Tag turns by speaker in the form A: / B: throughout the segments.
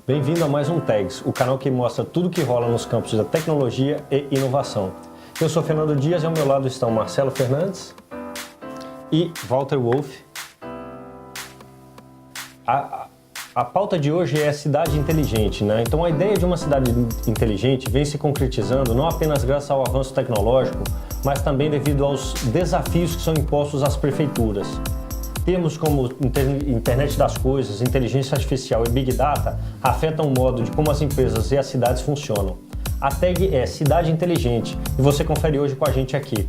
A: Bem-vindo a mais um TAGS, o canal que mostra tudo o que rola nos campos da tecnologia e inovação. Eu sou Fernando Dias e ao meu lado estão Marcelo Fernandes e Walter Wolff. A pauta de hoje é a cidade inteligente, né? Então a ideia de uma cidade inteligente vem se concretizando não apenas graças ao avanço tecnológico, mas também devido aos desafios que são impostos às prefeituras. Termos como internet das coisas, inteligência artificial e Big Data afetam o modo de como as empresas e as cidades funcionam. A tag é Cidade Inteligente e você confere hoje com a gente aqui.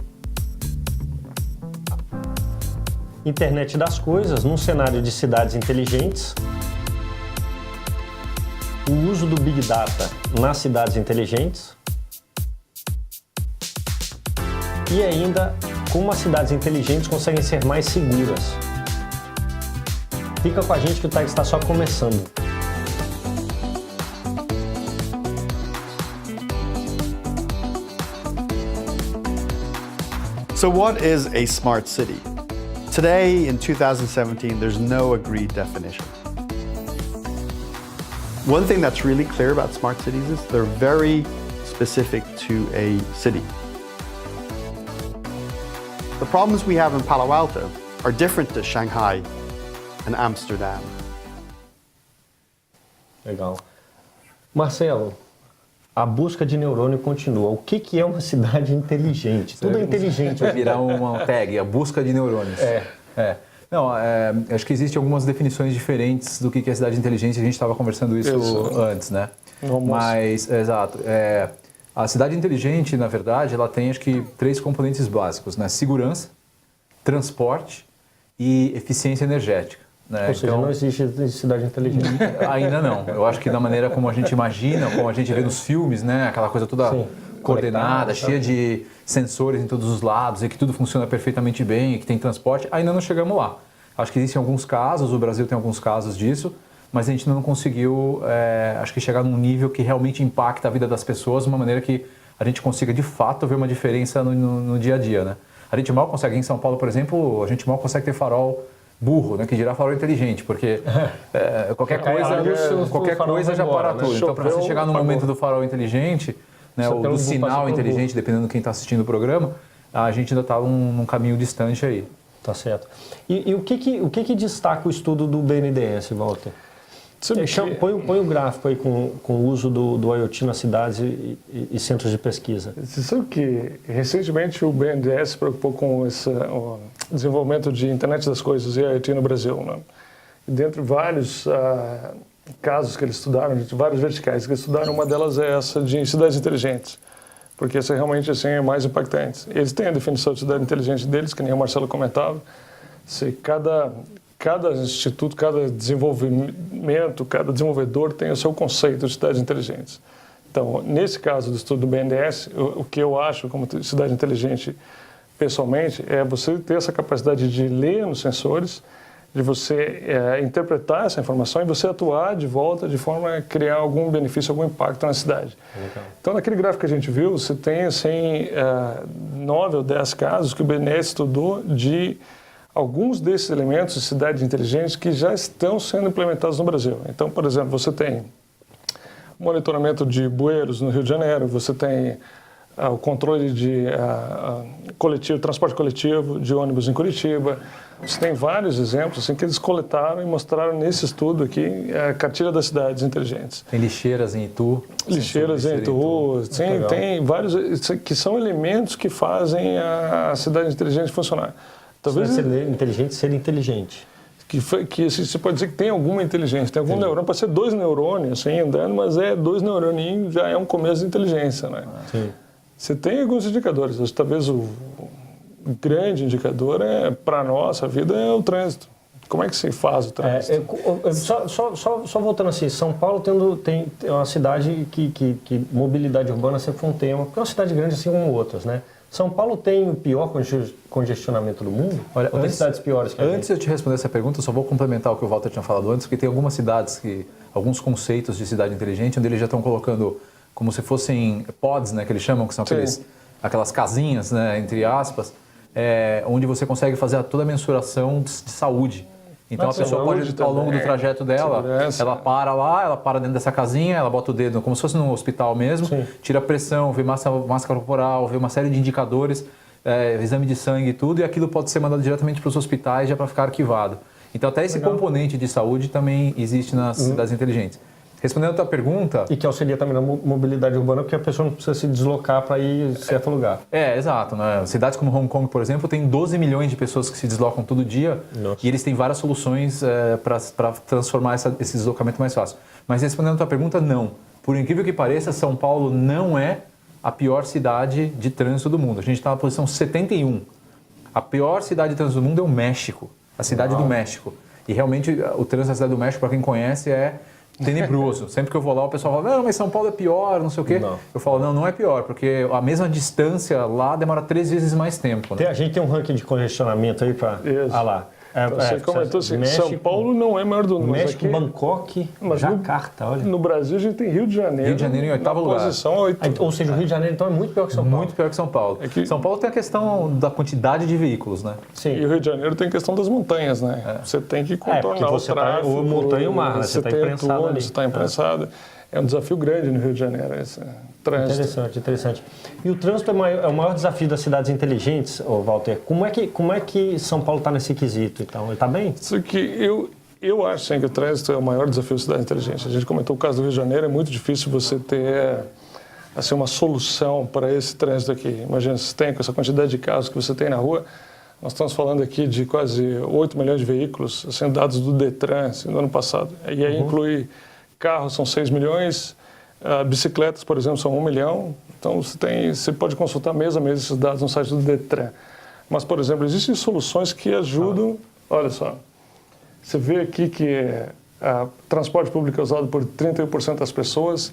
A: Internet das coisas num cenário de cidades inteligentes, o uso do Big Data nas cidades inteligentes e ainda como as cidades inteligentes conseguem ser mais seguras. Fica com a gente que o TAG está só começando.
B: So what is a smart city? Today, in 2017, there's no agreed definition. One thing that's really clear about smart cities is they're very specific to a city. The problems we have in Palo Alto are different to Shanghai and Amsterdam.
A: Legal. Marcelo, a busca de neurônio continua. O que é uma cidade inteligente? Tudo é inteligente.
C: Vai virar uma tag, a busca de neurônios. Não, acho que existem algumas definições diferentes do que é cidade inteligente. A gente estava conversando isso antes, né? Mas, exato. A cidade inteligente, na verdade, ela tem, acho que, 3 componentes básicos, né? Segurança, transporte e eficiência energética. Né?
A: Ou seja, então, não existe cidade inteligente.
C: Ainda não. Eu acho que da maneira como a gente imagina, como a gente vê nos filmes, né? Aquela coisa toda coordenada, cheia de sensores em todos os lados e que tudo funciona perfeitamente bem e que tem transporte, ainda não chegamos lá. Acho que existem alguns casos, o Brasil tem alguns casos disso, mas a gente não conseguiu, acho que chegar num nível que realmente impacta a vida das pessoas de uma maneira que a gente consiga de fato ver uma diferença no dia a dia, né? A gente mal consegue, em São Paulo, por exemplo, a gente mal consegue ter farol burro, né, que dirá farol inteligente, porque qualquer coisa já para tudo. Então, para você chegar no momento do farol inteligente, né, ou do sinal inteligente, dependendo de quem está assistindo o programa, a gente ainda está num caminho distante aí.
A: Tá certo. E o que destaca o estudo do BNDES, Walter? Põe o gráfico aí com o uso do IoT nas cidades e centros de pesquisa.
D: Você sabe que recentemente o BNDES se preocupou com o desenvolvimento de internet das coisas e IoT no Brasil, né? E dentre vários casos que eles estudaram, de várias verticais que eles estudaram, uma delas é essa de cidades inteligentes, porque essa realmente assim, é mais impactante. Eles têm a definição de cidade inteligente deles, que nem o Marcelo comentava. Se cada instituto, cada desenvolvimento, cada desenvolvedor tem o seu conceito de cidades inteligentes. Então, nesse caso do estudo do BNDES, o que eu acho como cidade inteligente, pessoalmente, é você ter essa capacidade de ler nos sensores, de você interpretar essa informação e você atuar de volta de forma a criar algum benefício, algum impacto na cidade. Legal. Então, naquele gráfico que a gente viu, você tem assim, 9 ou 10 casos que o BNDES estudou de alguns desses elementos de cidades inteligentes que já estão sendo implementados no Brasil. Então, por exemplo, você tem monitoramento de bueiros no Rio de Janeiro, você tem o controle de transporte coletivo de ônibus em Curitiba. Você tem vários exemplos assim, que eles coletaram e mostraram nesse estudo aqui a cartilha das cidades inteligentes.
C: Tem lixeiras em Itu.
D: Lixeiras em Itu. Sim, tem vários que são elementos que fazem a cidade inteligente funcionar.
A: Talvez ser inteligente, ser inteligente.
D: Que você pode dizer que tem alguma inteligência, tem algum neurônio, pode ser 2 neurônios assim, andando, mas 2 neuroninhos já é um começo de inteligência, né? Sim. Você tem alguns indicadores, talvez o grande indicador para a nossa vida é o trânsito. Como é que se faz o trânsito?
A: Só voltando assim, São Paulo tem uma cidade que mobilidade urbana sempre foi um tema, porque é uma cidade grande assim como outras, né? São Paulo tem o pior congestionamento do mundo?
C: Olha,
A: ou tem cidades piores que a gente?
C: Antes de eu te responder essa pergunta, eu só vou complementar o que o Walter tinha falado antes, porque tem algumas cidades, alguns conceitos de cidade inteligente, onde eles já estão colocando como se fossem pods, né, que eles chamam, que são aquelas casinhas, né, entre aspas, onde você consegue fazer toda a mensuração de saúde. Então a
D: Nossa,
C: pessoa pode,
D: saúde
C: ao longo do
D: também,
C: trajeto dela,
D: segurança.
C: ela para lá, ela para dentro dessa casinha, ela bota o dedo como se fosse num hospital mesmo,
A: Sim.
C: tira a pressão, vê máscara corporal, vê uma série de indicadores, exame de sangue e tudo, e aquilo pode ser mandado diretamente para os hospitais já para ficar arquivado. Então até esse componente de saúde também existe nas cidades inteligentes. Respondendo a tua pergunta...
A: E que auxilia também na mobilidade urbana, porque a pessoa não precisa se deslocar para ir em certo lugar.
C: Exato. Né? Cidades como Hong Kong, por exemplo, tem 12 milhões de pessoas que se deslocam todo dia.
A: Nossa.
C: E eles têm várias soluções para transformar esse deslocamento mais fácil. Mas respondendo a tua pergunta, não. Por incrível que pareça, São Paulo não é a pior cidade de trânsito do mundo. A gente está na posição 71. A pior cidade de trânsito do mundo é o México, a cidade do México. E realmente o trânsito da cidade do México, para quem conhece, é tenebroso. Sempre que eu vou lá, o pessoal fala, não, mas São Paulo é pior, não sei o quê.
A: Não.
C: Eu falo, não é pior, porque a mesma distância lá demora 3 vezes mais tempo. Né?
A: A gente tem um ranking de congestionamento aí para...
D: Isso.
A: Ah lá.
D: Você comentou assim,
A: México,
D: São Paulo não é maior do mundo.
A: México,
D: mas aqui,
A: Bangkok,
D: mas
A: Jacarta, olha.
D: No Brasil a gente tem Rio de Janeiro.
C: Rio de Janeiro em 8º lugar.
D: Posição 8.
A: Ou seja, o Rio de Janeiro então é muito pior que São Paulo.
C: Muito pior que São Paulo.
D: É que-
C: São Paulo tem a questão da quantidade de veículos, né?
A: Sim.
D: E o Rio de Janeiro tem questão das montanhas, né? Você tem que
A: porque
D: contornar o
A: você tá-
D: tráfego.
A: o montanha e o mar, né? Você tá
D: tem
A: imprensado
D: túnel,
A: ali.
D: Você está imprensado. É um desafio grande no Rio de Janeiro, esse trânsito.
A: Interessante, interessante. E o trânsito é o maior desafio das cidades inteligentes, Walter. Como é que São Paulo está nesse quesito, então? Ele está bem?
D: Isso que eu acho sim, que o trânsito é o maior desafio da cidade inteligente. A gente comentou o caso do Rio de Janeiro, é muito difícil você ter assim, uma solução para esse trânsito aqui. Imagina, se tem com essa quantidade de carros que você tem na rua, nós estamos falando aqui de quase 8 milhões de veículos, assim, dados do Detran assim, do ano passado. E aí inclui carros, são 6 milhões, bicicletas, por exemplo, são 1 milhão. Então você pode consultar mês a mês esses dados no site do Detran. Mas, por exemplo, existem soluções que ajudam, olha só, você vê aqui que transporte público é usado por 31% das pessoas.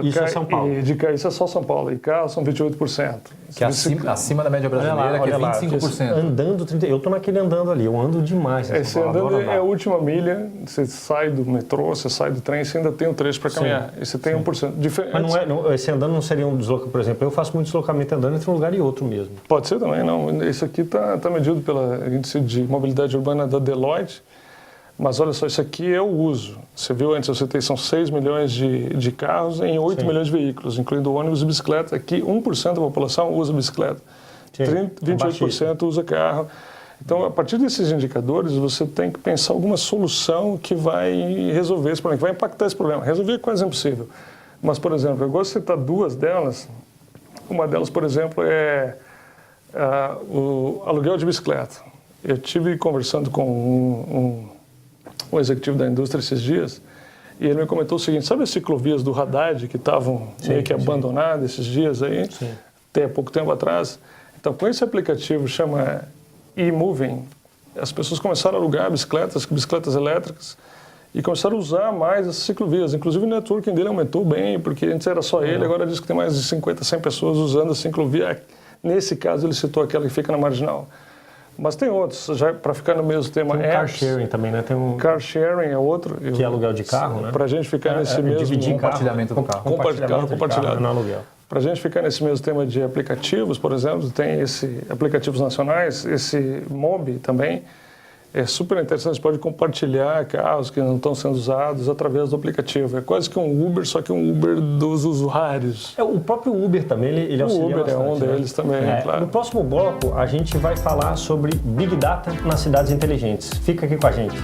A: Isso é São Paulo.
D: Isso é só São Paulo. E carros são 28%.
C: Que é acima da média brasileira, que é 25%.
A: Andando, eu estou naquele andando ali, eu ando demais. em São
D: Esse
A: Paulo,
D: andando
A: adoro andar.
D: é a última milha, você sai do metrô, você sai do trem, você ainda tem um trecho para caminhar. E você tem 1%.
A: Mas esse andando não seria um deslocamento, por exemplo, eu faço muito deslocamento andando entre um lugar e outro mesmo.
D: Pode ser também, não. Isso aqui está medido pela índice de mobilidade urbana da Deloitte. Mas olha só, isso aqui é o uso. Você viu antes, eu citei, são 6 milhões de carros em 8 milhões de veículos, incluindo ônibus e bicicleta. Aqui 1% da população usa bicicleta, 28% usa carro. Então, a partir desses indicadores, você tem que pensar alguma solução que vai resolver esse problema, que vai impactar esse problema. Resolver é quase impossível. Mas, por exemplo, eu gosto de citar 2 delas. Uma delas, por exemplo, é o aluguel de bicicleta. Eu tive conversando com um executivo da indústria esses dias, e ele me comentou o seguinte, sabe as ciclovias do Haddad que estavam meio que abandonadas esses dias aí, até pouco tempo atrás? Então, com esse aplicativo, chama eMoving, as pessoas começaram a alugar bicicletas elétricas, e começaram a usar mais essas ciclovias. Inclusive, o networking dele aumentou bem, porque antes era só ele, agora diz que tem mais de 50, 100 pessoas usando a ciclovia. Nesse caso, ele citou aquela que fica na Marginal. Mas tem outros, já para ficar no mesmo tema.
A: Tem car sharing também, né? Tem um
D: car sharing é outro.
A: que é aluguel de carro, né?
D: Para a gente ficar nesse mesmo...
A: dividir
C: compartilhamento do carro.
D: Compartilhado.
A: No aluguel.
D: Para a gente ficar nesse mesmo tema de aplicativos, por exemplo, tem aplicativos nacionais, esse Mobi também. É super interessante, você pode compartilhar carros que não estão sendo usados através do aplicativo. É quase que um Uber, só que um Uber dos usuários.
A: O próprio Uber também, ele auxilia
D: Uber
A: bastante,
D: é um deles também, claro.
A: No próximo bloco, a gente vai falar sobre Big Data nas cidades inteligentes. Fica aqui com a gente.